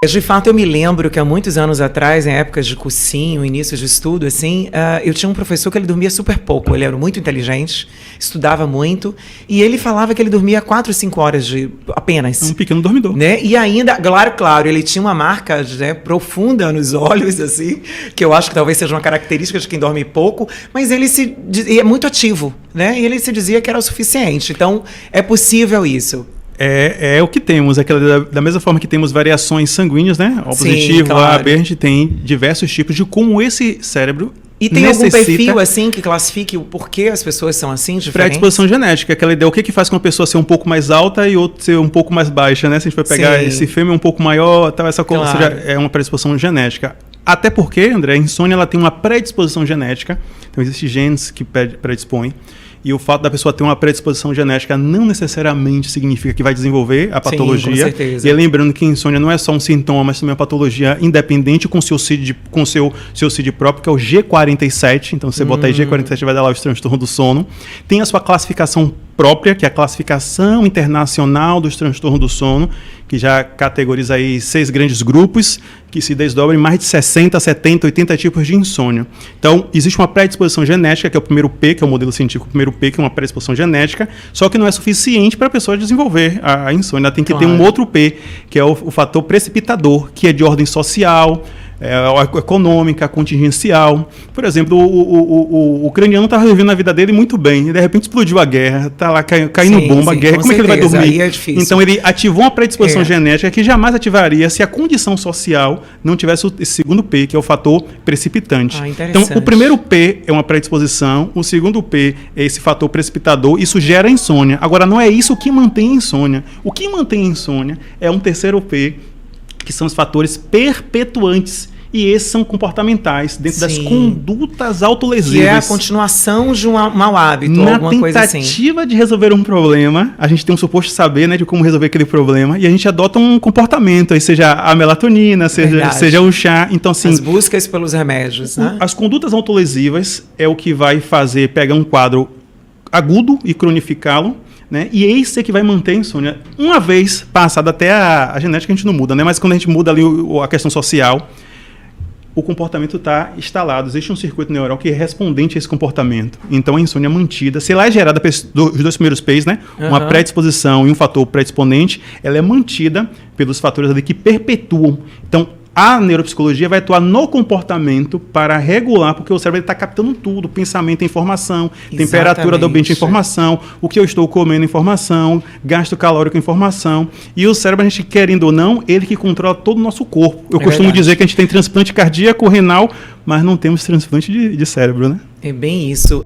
De fato, eu me lembro que há muitos anos atrás, em épocas de cursinho, início de estudo, assim, eu tinha um professor que ele dormia super pouco. Ele era muito inteligente, estudava muito, e ele falava que ele dormia 4 ou 5 horas apenas. Um pequeno dormidor. Né? E ainda, claro, ele tinha uma marca, né, profunda nos olhos, assim, que eu acho que talvez seja uma característica de quem dorme pouco, mas ele é muito ativo, né? E ele se dizia que era o suficiente. Então, é possível isso. É o que temos, da mesma forma que temos variações sanguíneas, né? O positivo, claro. A B, a gente tem diversos tipos de como esse cérebro e tem algum perfil, assim, que classifique o porquê as pessoas são assim, diferentes? Predisposição genética, aquela ideia, o que faz com uma pessoa ser um pouco mais alta e outra ser um pouco mais baixa, né? Se a gente for pegar esse fêmur um pouco maior, tal, essa coisa, claro. Seja, é uma predisposição genética. Até porque, André, a insônia ela tem uma predisposição genética, então existem genes que predispõem. E o fato da pessoa ter uma predisposição genética não necessariamente significa que vai desenvolver a patologia. Sim, com certeza. E lembrando que a insônia não é só um sintoma, mas também uma patologia independente com seu CID próprio, que é o G47. Então, você botar aí G47, vai dar lá o transtorno do sono. Tem a sua classificação própria, que é a classificação internacional dos transtornos do sono, que já categoriza aí 6 grandes grupos, que se desdobram em mais de 60, 70, 80 tipos de insônia. Então, existe uma predisposição genética, que é o primeiro P, que é o modelo científico, o primeiro P, que é uma predisposição genética, só que não é suficiente para a pessoa desenvolver a insônia. Ela tem que ter um outro P, que é o fator precipitador, que é de ordem social, econômica, contingencial. Por exemplo, o ucraniano estava vivendo a vida dele muito bem, e de repente explodiu a guerra, está lá caindo bomba, a guerra, como é que ele vai dormir? Aí é difícil. Então ele ativou uma predisposição genética que jamais ativaria se a condição social não tivesse esse segundo P, que é o fator precipitante. Então o primeiro P é uma predisposição, o segundo P é esse fator precipitador, isso gera insônia. Agora não é isso que mantém a insônia. O que mantém a insônia é um terceiro P, que são os fatores perpetuantes. E esses são comportamentais, dentro das condutas autolesivas. Que é a continuação de um mau hábito, alguma coisa assim. Na tentativa de resolver um problema, a gente tem um suposto saber, né, de como resolver aquele problema, e a gente adota um comportamento, aí seja a melatonina, seja o chá. Então, assim, as buscas pelos remédios, né? As condutas autolesivas é o que vai fazer pegar um quadro agudo e cronificá-lo, né? E esse é que vai manter a insônia. Uma vez passada até a genética, a gente não muda, né? Mas quando a gente muda ali a questão social, o comportamento está instalado. Existe um circuito neural que é respondente a esse comportamento. Então, a insônia mantida, se ela é gerada dos 2 primeiros P's, né? Uma predisposição e um fator predisponente, ela é mantida pelos fatores ali que perpetuam. Então, a neuropsicologia vai atuar no comportamento para regular, porque o cérebro está captando tudo, pensamento é informação, temperatura do ambiente é informação, o que eu estou comendo é informação, gasto calórico é informação, e o cérebro, a gente querendo ou não, ele que controla todo o nosso corpo. Eu costumo dizer que a gente tem transplante cardíaco, renal, mas não temos transplante de cérebro, né? É bem isso.